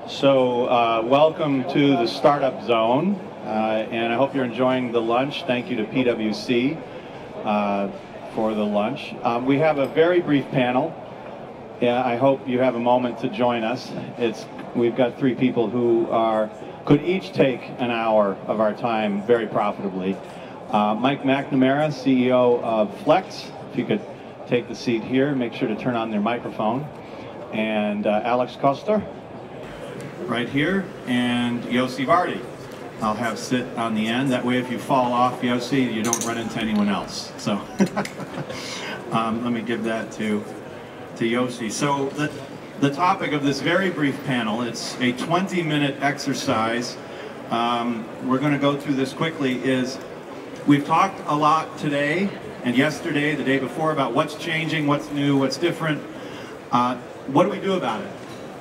Welcome to the Startup Zone, and I hope you're enjoying the lunch. Thank you to PWC for the lunch. We have a very brief panel. I hope you have a moment to join us. We've got three people who could each take an hour of our time very profitably. Mike McNamara, CEO of Flex. If you could take the seat here, make sure to turn on their microphone. And Alex Koster, right here, and Yossi Vardi. I'll have sit on the end. That way if you fall off, Yossi, you don't run into anyone else. So let me give that to Yossi. So the topic of this very brief panel, it's a 20-minute exercise. We're going to go through this quickly. We've talked a lot today and yesterday, the day before, about what's changing, what's new, what's different. What do we do about it?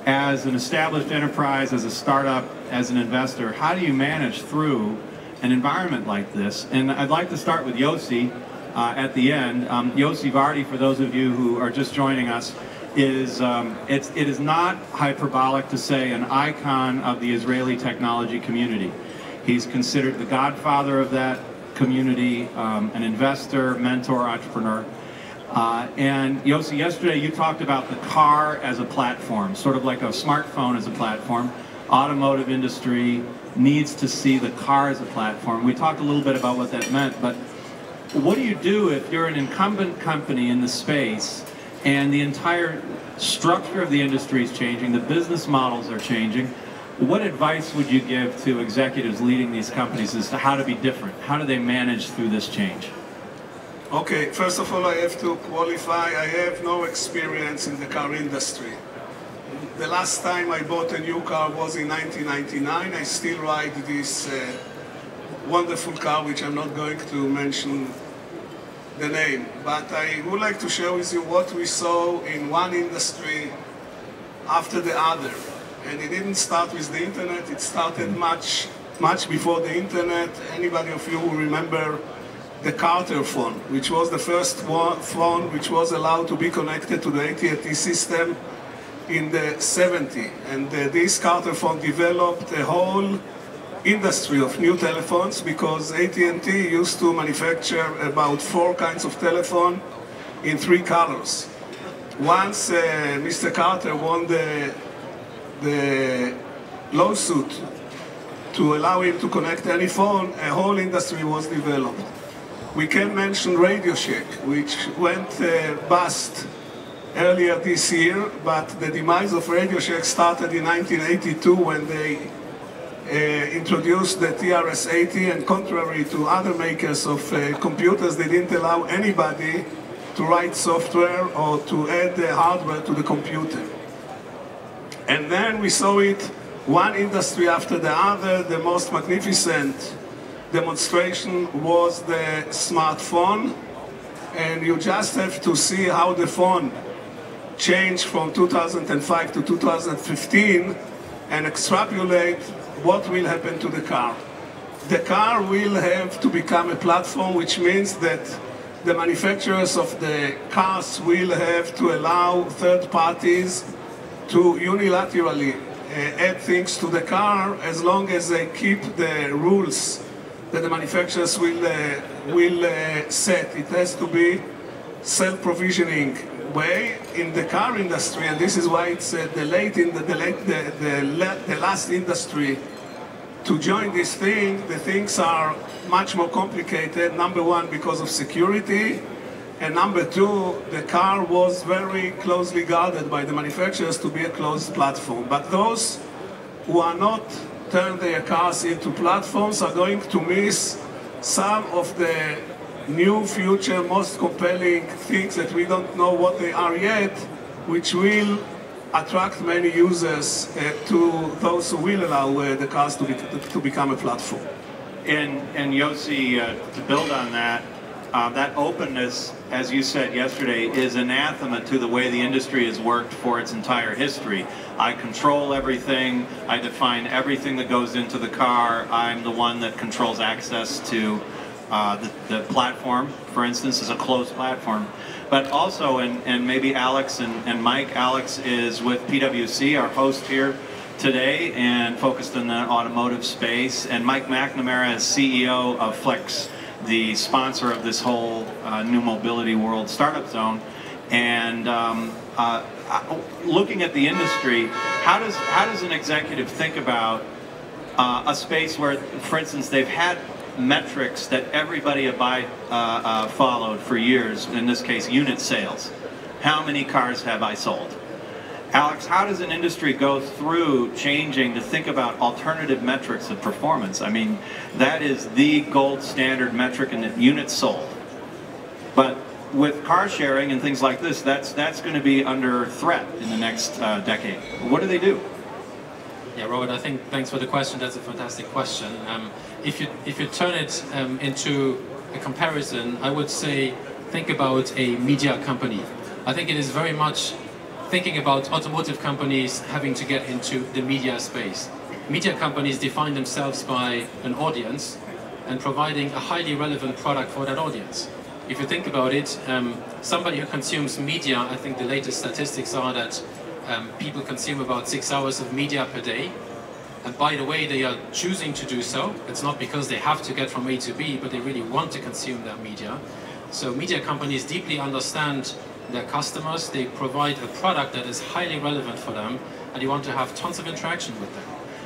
As an established enterprise, as a startup, as an investor, how do you manage through an environment like this? And I'd like to start with Yossi at the end. Yossi Vardi, for those of you who are just joining us, it is not hyperbolic to say an icon of the Israeli technology community. He's considered the godfather of that community, an investor, mentor, entrepreneur. And Yossi, yesterday you talked about the car as a platform, sort of like a smartphone as a platform. Automotive industry needs to see the car as a platform. We talked a little bit about what that meant, but what do you do if you're an incumbent company in the space and the entire structure of the industry is changing, the business models are changing? What advice would you give to executives leading these companies as to how to be different? How do they manage through this change? Okay, first of all, I have to qualify. I have no experience in the car industry. The last time I bought a new car was in 1999. I still ride this wonderful car, which I'm not going to mention the name. But I would like to share with you what we saw in one industry after the other. And it didn't start with the internet. It started much before the internet. Anybody of you who remember the Carter phone, which was the first phone which was allowed to be connected to the AT&T system in the 70s. And this Carter phone developed a whole industry of new telephones because AT&T used to manufacture about 4 kinds of telephone in 3 colors. Once Mr. Carter won the lawsuit to allow him to connect any phone, a whole industry was developed. We can mention Radio Shack, which went bust earlier this year, but the demise of Radio Shack started in 1982 when they introduced the TRS-80, and contrary to other makers of computers, they didn't allow anybody to write software or to add the hardware to the computer. And then we saw it one industry after the other. The most magnificent demonstration was the smartphone, and you just have to see how the phone changed from 2005 to 2015 and extrapolate what will happen to the car. The car will have to become a platform, which means that the manufacturers of the cars will have to allow third parties to unilaterally add things to the car as long as they keep the rules that the manufacturers will set. It has to be self-provisioning way in the car industry, and this is why it's the last industry to join this thing. The things are much more complicated. Number one, because of security, and number two, the car was very closely guarded by the manufacturers to be a closed platform. But those who are not turn their cars into platforms are going to miss some of the new future, most compelling things that we don't know what they are yet, which will attract many users to those who will allow the cars to become a platform. And Yossi, to build on that, that openness, as you said yesterday, is anathema to the way the industry has worked for its entire history. I control everything, I define everything that goes into the car, I'm the one that controls access to the platform, for instance, is a closed platform. But also, and maybe Alex and Mike, Alex is with PWC, our host here, today and focused in the automotive space, and Mike McNamara is CEO of Flex, the sponsor of this whole new mobility world startup zone. And looking at the industry, how does an executive think about a space where, for instance, they've had metrics that everybody followed for years, in this case unit sales. How many cars have I sold? Alex, how does an industry go through changing to think about alternative metrics of performance? I mean, that is the gold standard metric in units sold. But with car sharing and things like this, that's going to be under threat in the next decade. What do they do? Yeah, Robert, I think thanks for the question. That's a fantastic question. If you turn it into a comparison, I would say think about a media company. I think it is very much thinking about automotive companies having to get into the media space. Media companies define themselves by an audience and providing a highly relevant product for that audience. If you think about it, somebody who consumes media, I think the latest statistics are that people consume about 6 hours of media per day. And by the way, they are choosing to do so. It's not because they have to get from A to B, but they really want to consume that media. So media companies deeply understand their customers. They provide a product that is highly relevant for them, and you want to have tons of interaction with them.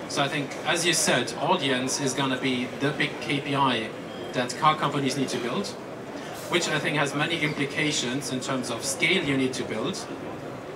So I think, as you said, audience is going to be the big KPI that car companies need to build, which I think has many implications in terms of scale you need to build.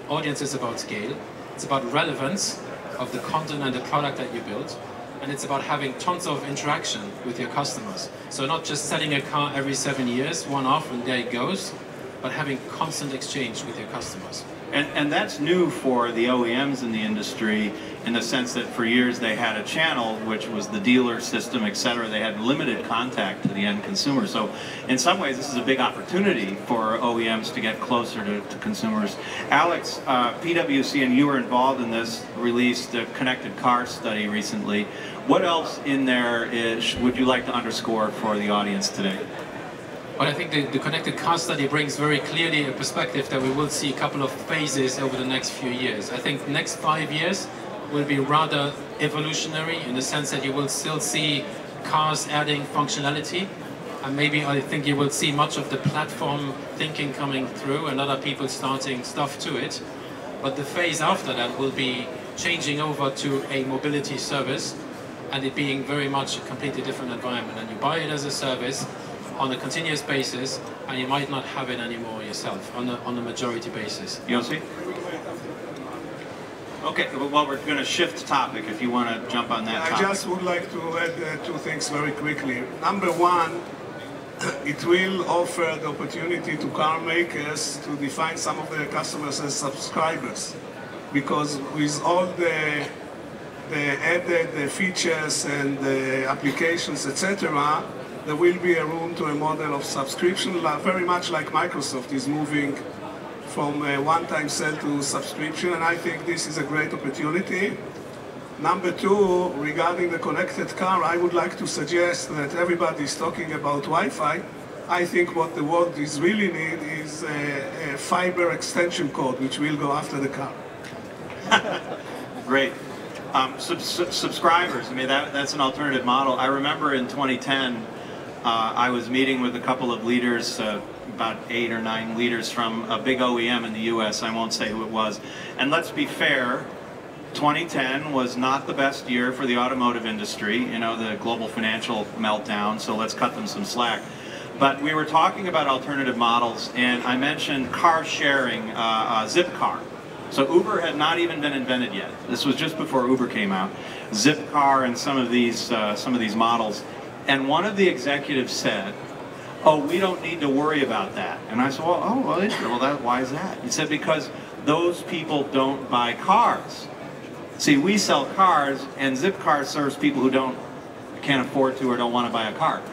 Audience is about scale. It's about relevance of the content and the product that you build. And it's about having tons of interaction with your customers. So not just selling a car every 7 years, one off and there it goes, but having constant exchange with your customers. And that's new for the OEMs in the industry, in the sense that for years they had a channel, which was the dealer system, etc. They had limited contact to the end consumer. So in some ways, this is a big opportunity for OEMs to get closer to consumers. Alex, PWC, and you were involved in this, released a connected car study recently. What else in there would you like to underscore for the audience today? Well, I think the connected car study brings very clearly a perspective that we will see a couple of phases over the next few years. I think the next 5 years will be rather evolutionary in the sense that you will still see cars adding functionality, and maybe I think you will see much of the platform thinking coming through and other people starting stuff to it. But the phase after that will be changing over to a mobility service and it being very much a completely different environment, and you buy it as a service on a continuous basis, and you might not have it anymore yourself on a majority basis. Yossi? Okay, well, we're going to shift topic if you want to jump on that topic. I just would like to add two things very quickly. Number one, it will offer the opportunity to car makers to define some of their customers as subscribers, because with all the added features and the applications, etc., there will be a room to a model of subscription, very much like Microsoft is moving from a one-time sale to subscription, and I think this is a great opportunity. Number two, regarding the connected car, I would like to suggest that everybody is talking about Wi-Fi. I think what the world is really need is a fiber extension cord, which will go after the car. Great. Subscribers, I mean, that's an alternative model. I remember in 2010, I was meeting with a couple of leaders, about 8 or 9 leaders from a big OEM in the US, I won't say who it was. And let's be fair, 2010 was not the best year for the automotive industry, you know, the global financial meltdown, so let's cut them some slack. But we were talking about alternative models, and I mentioned car sharing, Zipcar. So Uber had not even been invented yet. This was just before Uber came out. Zipcar and some of these models. And one of the executives said, "Oh, we don't need to worry about that." And I said, why is that? He said, because those people don't buy cars. See, we sell cars, and Zipcar serves people who can't afford to or don't want to buy a car.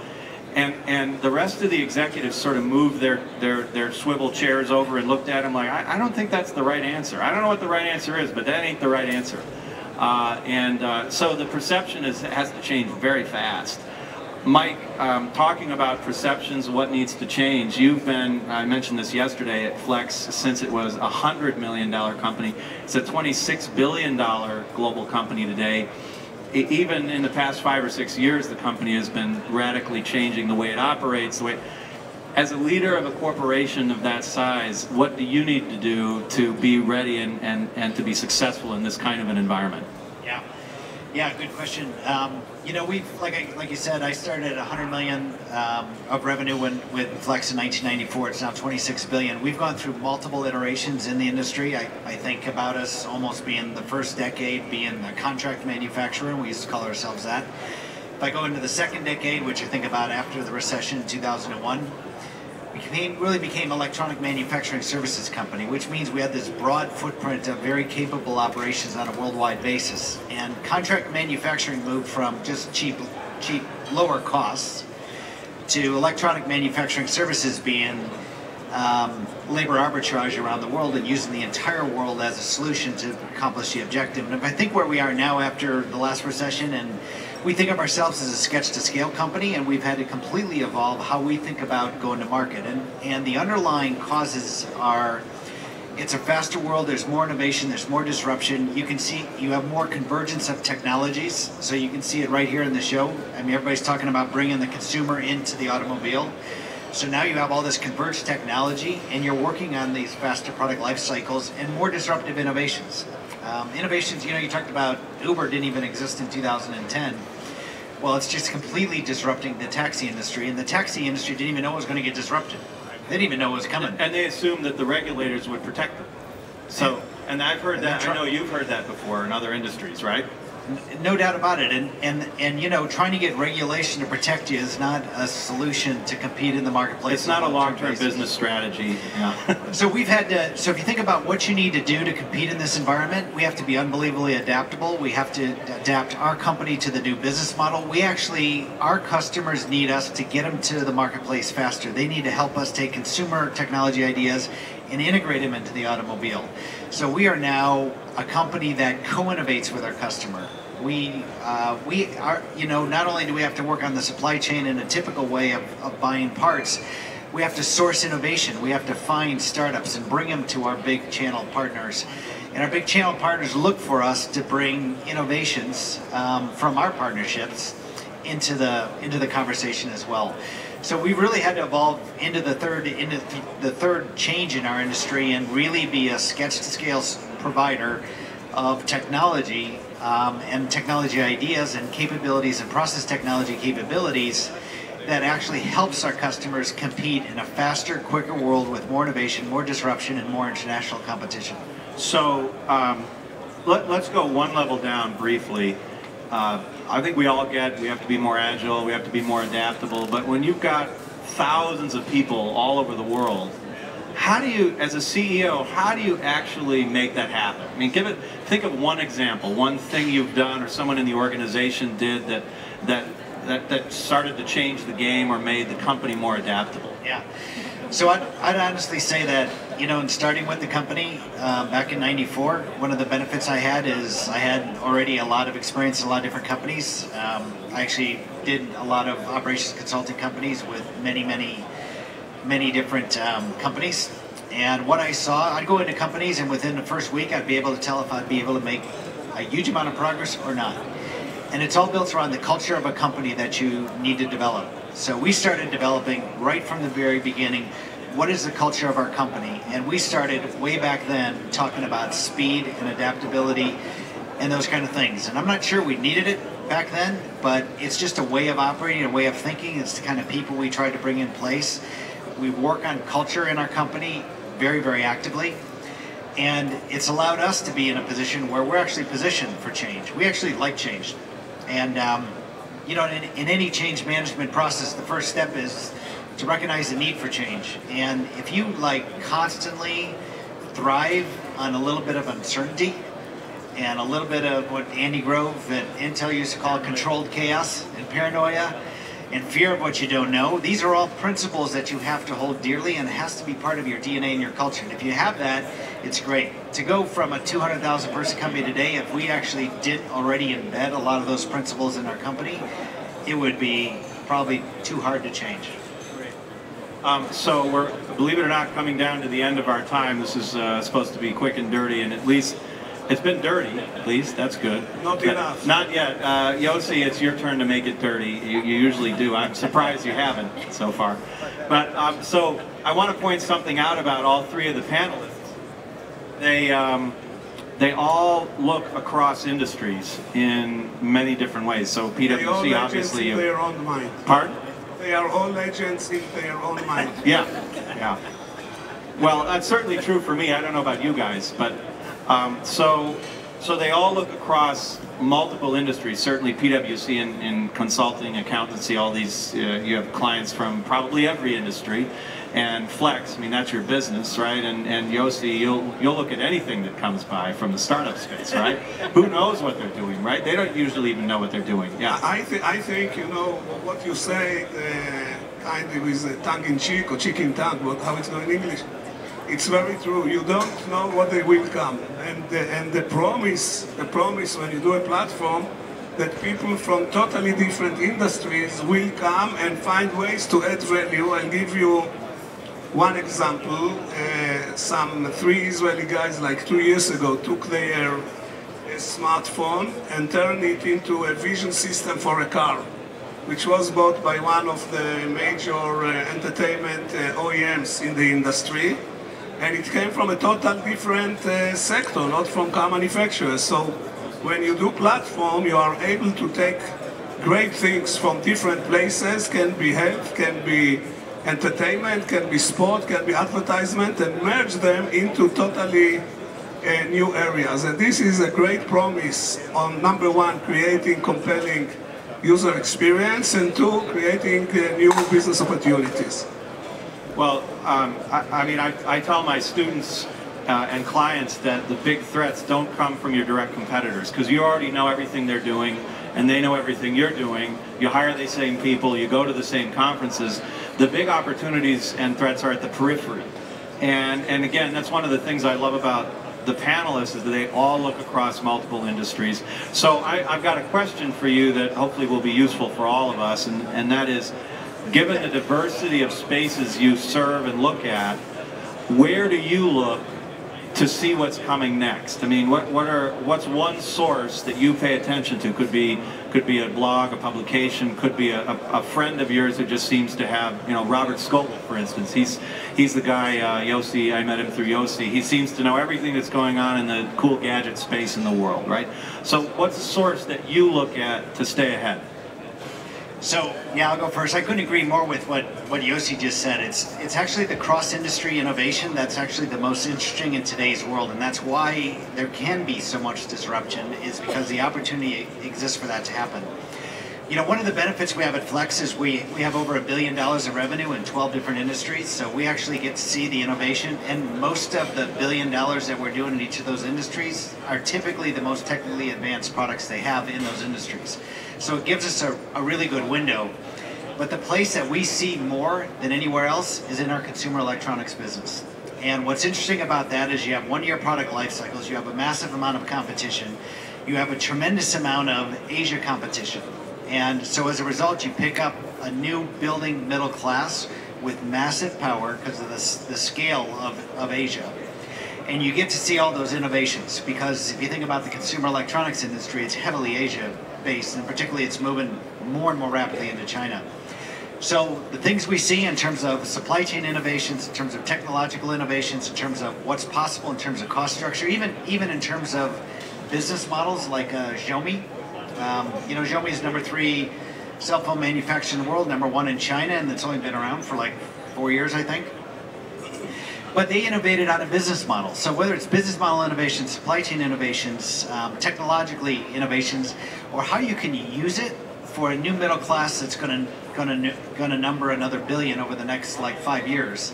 And the rest of the executives sort of moved their swivel chairs over and looked at him like, I don't think that's the right answer. I don't know what the right answer is, but that ain't the right answer. So the perception has to change very fast. Mike, talking about perceptions, what needs to change. You've been, I mentioned this yesterday, at Flex since it was a $100 million company. It's a $26 billion global company today. Even in the past 5 or 6 years, the company has been radically changing the way it operates. As a leader of a corporation of that size, what do you need to do to be ready and to be successful in this kind of an environment? Yeah, good question. You know, we've, like you said, I started at 100 million of revenue with Flex in 1994. It's now 26 billion. We've gone through multiple iterations in the industry. I think about us almost being the first decade being a contract manufacturer. We used to call ourselves that. If I go into the second decade, which I think about after the recession in 2001, we really became electronic manufacturing services company, which means we had this broad footprint of very capable operations on a worldwide basis. And contract manufacturing moved from just cheap, lower costs to electronic manufacturing services being labor arbitrage around the world and using the entire world as a solution to accomplish the objective. And if I think where we are now after the last recession, and we think of ourselves as a sketch-to-scale company, and we've had to completely evolve how we think about going to market. And the underlying causes are, it's a faster world, there's more innovation, there's more disruption. You can see, you have more convergence of technologies, so you can see it right here in the show. I mean, everybody's talking about bringing the consumer into the automobile. So now you have all this converged technology, and you're working on these faster product life cycles and more disruptive innovations. Innovations, you know, you talked about Uber didn't even exist in 2010. Well, it's just completely disrupting the taxi industry, and the taxi industry didn't even know it was going to get disrupted. They didn't even know it was coming. And they assumed that the regulators would protect them. So, and I've heard that, I know you've heard that before in other industries, right? No doubt about it, and you know, trying to get regulation to protect you is not a solution to compete in the marketplace. It's not a long-term business strategy. Yeah. So we've had to, so if you think about what you need to do to compete in this environment, we have to be unbelievably adaptable. We have to adapt our company to the new business model. We actually, our customers need us to get them to the marketplace faster. They need to help us take consumer technology ideas and integrate them into the automobile. So we are now a company that co-innovates with our customer. We are, you know, not only do we have to work on the supply chain in a typical way of buying parts, we have to source innovation. We have to find startups and bring them to our big channel partners. And our big channel partners look for us to bring innovations from our partnerships into the conversation as well. So we really had to evolve into the third change in our industry and really be a sketch-to-scale provider of technology and technology ideas and capabilities and process technology capabilities that actually helps our customers compete in a faster, quicker world with more innovation, more disruption, and more international competition. So let's go one level down briefly. I think we all get we have to be more agile, we have to be more adaptable, but when you've got thousands of people all over the world, how do you, as a CEO, how do you actually make that happen? I mean, think of one example, one thing you've done or someone in the organization did that started to change the game or made the company more adaptable. Yeah. So I'd honestly say that, you know, in starting with the company back in '94, one of the benefits I had is I had already a lot of experience in a lot of different companies. I actually did a lot of operations consulting companies with many different companies. And what I saw, I'd go into companies and within the first week I'd be able to tell if I'd be able to make a huge amount of progress or not. And it's all built around the culture of a company that you need to develop. So we started developing right from the very beginning, what is the culture of our company? And we started way back then talking about speed and adaptability and those kind of things. And I'm not sure we needed it back then, but it's just a way of operating, a way of thinking. It's the kind of people we try to bring in place. We work on culture in our company very, very actively. And it's allowed us to be in a position where we're actually positioned for change. We actually like change. And you know, in any change management process, the first step is to recognize the need for change. And if you like constantly thrive on a little bit of uncertainty and a little bit of what Andy Grove at Intel used to call controlled chaos and paranoia and fear of what you don't know, these are all principles that you have to hold dearly and it has to be part of your DNA and your culture. And if you have that, it's great. To go from a 200,000 person company today, if we actually did already embed a lot of those principles in our company, it would be probably too hard to change. So we're, believe it or not, coming down to the end of our time. This is supposed to be quick and dirty, and at least it's been dirty. At least that's good. Not enough. Not yet. Yossi, it's your turn to make it dirty. You usually do. I'm surprised you haven't so far. But so I want to point something out about all three of the panelists. They all look across industries in many different ways. So PWC obviously. In their own mind. Pardon? They are all legends in their own mind. Yeah, yeah. Well, that's certainly true for me. I don't know about you guys, but so they all look across multiple industries. Certainly PWC in consulting, accountancy, all these. You have clients from probably every industry. And Flex, I mean, that's your business, right? And Yossi, you'll look at anything that comes by from the startup space, right? Who knows what they're doing, right? They don't usually even know what they're doing. Yeah. I think you know what you say, kind of with tongue-in-cheek or cheek-in-tongue, how it's going in English. It's very true. You don't know what they will come, and the promise when you do a platform that people from totally different industries will come and find ways to add value. I'll give you one example. Some 3 Israeli guys like 2 years ago took their smartphone and turned it into a vision system for a car, which was bought by one of the major entertainment OEMs in the industry. And it came from a total different sector, not from car manufacturers. So when you do platform, you are able to take great things from different places, can be health, can be entertainment, can be sport, can be advertisement, and merge them into totally new areas. And this is a great promise on, number one, creating compelling user experience, and 2, creating new business opportunities. Well, I mean, I tell my students and clients that the big threats don't come from your direct competitors, because you already know everything they're doing, and they know everything you're doing. You hire the same people, you go to the same conferences. The big opportunities and threats are at the periphery. And again, that's one of the things I love about the panelists, is that they all look across multiple industries. So I've got a question for you that hopefully will be useful for all of us, and that is, given the diversity of spaces you serve and look at, where do you look to see what's coming next? I mean, what's one source that you pay attention to? Could be a blog, a publication, could be a friend of yours who just seems to have, you know, Robert Scoble, for instance. He's the guy, Yossi, I met him through Yossi. He seems to know everything that's going on in the cool gadget space in the world, right? So what's the source that you look at to stay ahead? So, yeah, I'll go first. I couldn't agree more with what Yossi just said. It's actually the cross-industry innovation that's actually the most interesting in today's world, and that's why there can be so much disruption, is because the opportunity exists for that to happen. You know, one of the benefits we have at Flex is we have over $1 billion of revenue in 12 different industries, so we actually get to see the innovation, and most of the $1 billion that we're doing in each of those industries are typically the most technically advanced products they have in those industries. So it gives us a really good window. But the place that we see more than anywhere else is in our consumer electronics business. And what's interesting about that is you have one-year product life cycles, you have a massive amount of competition, you have a tremendous amount of Asia competition. And so as a result, you pick up a new building middle class with massive power because of the scale of Asia. And you get to see all those innovations, because if you think about the consumer electronics industry, it's heavily Asia-based, and particularly it's moving more and more rapidly into China. So the things we see in terms of supply chain innovations, in terms of technological innovations, in terms of what's possible in terms of cost structure, even in terms of business models like Xiaomi. You know, Xiaomi is #3 cell phone manufacturer in the world, #1 in China, and it's only been around for like 4 years, I think. But they innovated on a business model. So whether it's business model innovations, supply chain innovations, technologically innovations, or how you can use it for a new middle class that's going to number another billion over the next like 5 years.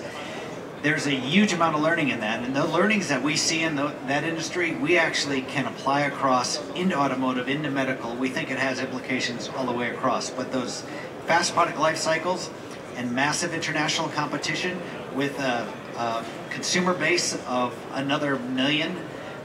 There's a huge amount of learning in that, and the learnings that we see in that industry, we actually can apply across into automotive, into medical. We think it has implications all the way across. But those fast product life cycles and massive international competition with a consumer base of another million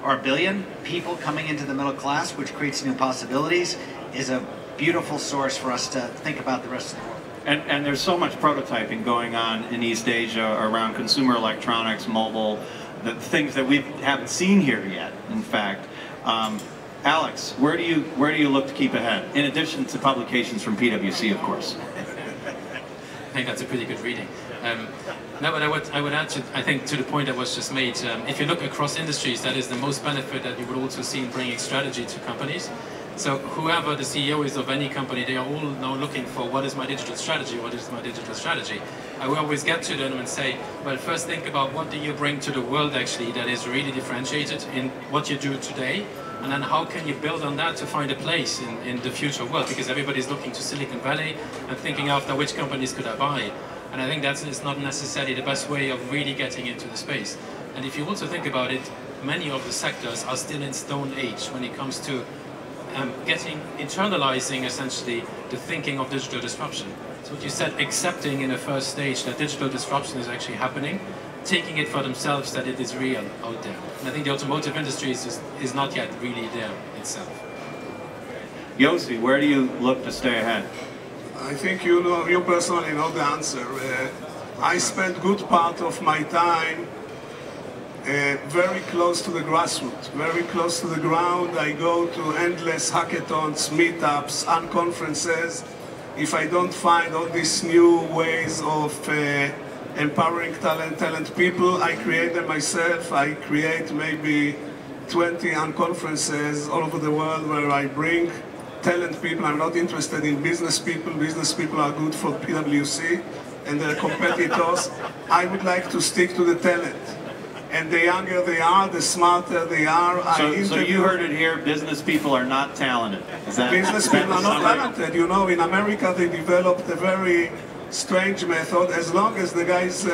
or a billion people coming into the middle class, which creates new possibilities, is a beautiful source for us to think about the rest of the world. And there's so much prototyping going on in East Asia around consumer electronics, mobile, the things that we haven't seen here yet, in fact. Alex, where do you look to keep ahead, in addition to publications from PWC, of course? I think that's a pretty good reading. No, but I would add to, I think, to the point that was just made, if you look across industries, that is the most benefit that you would also see in bringing strategy to companies. So whoever the CEO is of any company, they are all now looking for what is my digital strategy, what is my digital strategy. I will always get to them and say, well, first think about what do you bring to the world actually that is really differentiated in what you do today, and then how can you build on that to find a place in the future world, because everybody's looking to Silicon Valley and thinking after which companies could I buy. And I think that's not necessarily the best way of really getting into the space. And if you also think about it, many of the sectors are still in stone age when it comes to internalizing essentially the thinking of digital disruption. So what you said, accepting in the first stage that digital disruption is actually happening, taking it for themselves that it is real out there. And I think the automotive industry is not yet really there itself. Yossi, where do you look to stay ahead? I think you personally know the answer. I spent good part of my time very close to the grassroots, very close to the ground. I go to endless hackathons, meetups, unconferences. If I don't find all these new ways of empowering talented people, I create them myself. I create maybe 20 unconferences all over the world where I bring talent people. I'm not interested in business people. Business people are good for PWC and their competitors. I would like to stick to the talent. And the younger they are, the smarter they are. So you heard it here, business people are not talented. Business people are not talented. You know, in America they developed a very strange method. As long as the guy's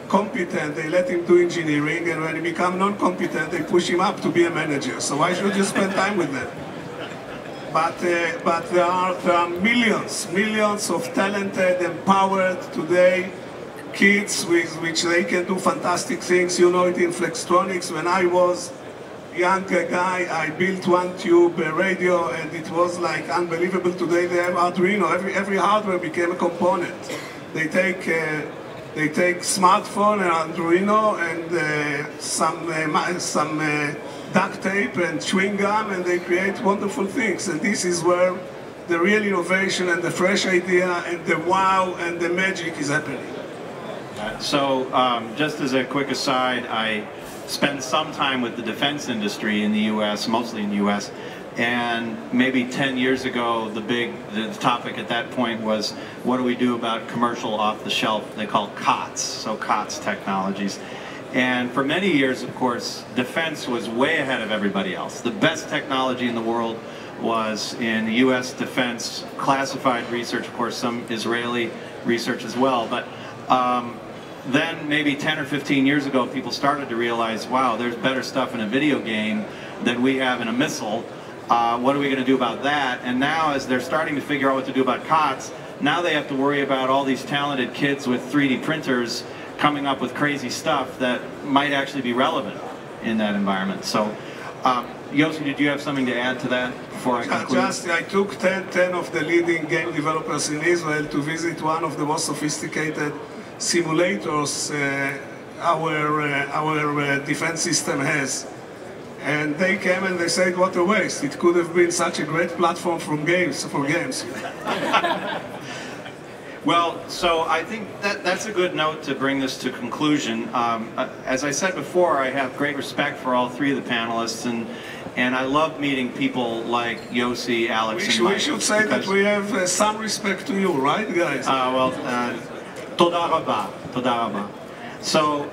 competent, they let him do engineering, and when he becomes non-competent, they push him up to be a manager. So why should you spend time with them? But there are millions of talented, empowered today kids with which they can do fantastic things. You know it in Flextronics. When I was a young guy, I built one tube radio, and it was like unbelievable. Today they have Arduino. Every hardware became a component. They take smartphone and Arduino and some duct tape and chewing gum, and they create wonderful things. And this is where the real innovation and the fresh idea and the wow and the magic is happening. So, just as a quick aside, I spent some time with the defense industry in the U.S., mostly in the U.S., and maybe 10 years ago, the topic at that point was, what do we do about commercial off-the-shelf, they call COTS, so COTS technologies. And for many years, of course, defense was way ahead of everybody else. The best technology in the world was in the U.S. defense, classified research, of course, some Israeli research as well. But then maybe 10 or 15 years ago, people started to realize, wow, there's better stuff in a video game than we have in a missile. What are we going to do about that? And now, as they're starting to figure out what to do about COTS, now they have to worry about all these talented kids with 3D printers coming up with crazy stuff that might actually be relevant in that environment. So, Yossi, did you have something to add to that before I conclude? I took 10 of the leading game developers in Israel to visit one of the most sophisticated simulators our defense system has. And they came and they said, what a waste. It could have been such a great platform for games. Well, so I think that's a good note to bring this to conclusion. As I said before, I have great respect for all three of the panelists, and I love meeting people like Yossi, Alex, and Mike. We should say that we have some respect to you, right, guys? Toda rabba, toda rabba. So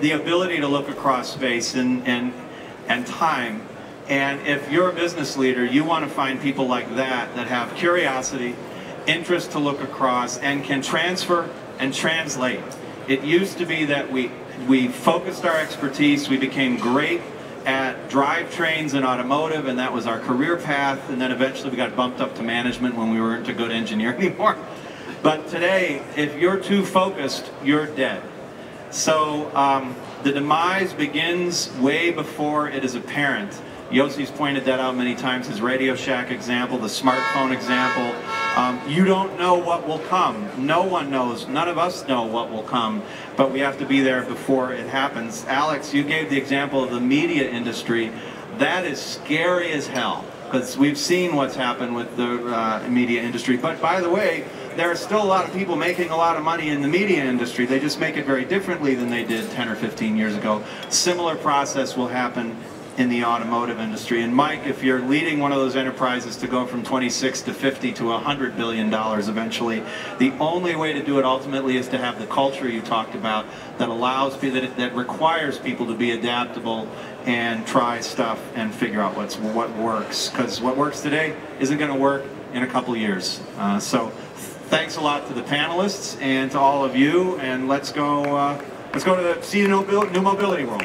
the ability to look across space and time, and if you're a business leader, you want to find people like that have curiosity, interest to look across, and can transfer and translate. It used to be that we focused our expertise, we became great at drivetrains and automotive, and that was our career path, and then eventually we got bumped up to management when we weren't a good engineer anymore. But today, if you're too focused, you're dead. So the demise begins way before it is apparent. Yossi's pointed that out many times, his Radio Shack example, the smartphone example, You don't know what will come. No one knows. None of us know what will come, but we have to be there before it happens. Alex, you gave the example of the media industry. That is scary as hell, because we've seen what's happened with the media industry. But by the way, there are still a lot of people making a lot of money in the media industry. They just make it very differently than they did 10 or 15 years ago. Similar process will happen in the automotive industry. And Mike, if you're leading one of those enterprises to go from 26 to 50 to $100 billion eventually, the only way to do it ultimately is to have the culture you talked about that allows people, that requires people to be adaptable and try stuff and figure out what works. Because what works today isn't going to work in a couple years. So thanks a lot to the panelists and to all of you, and let's go to the new mobility world.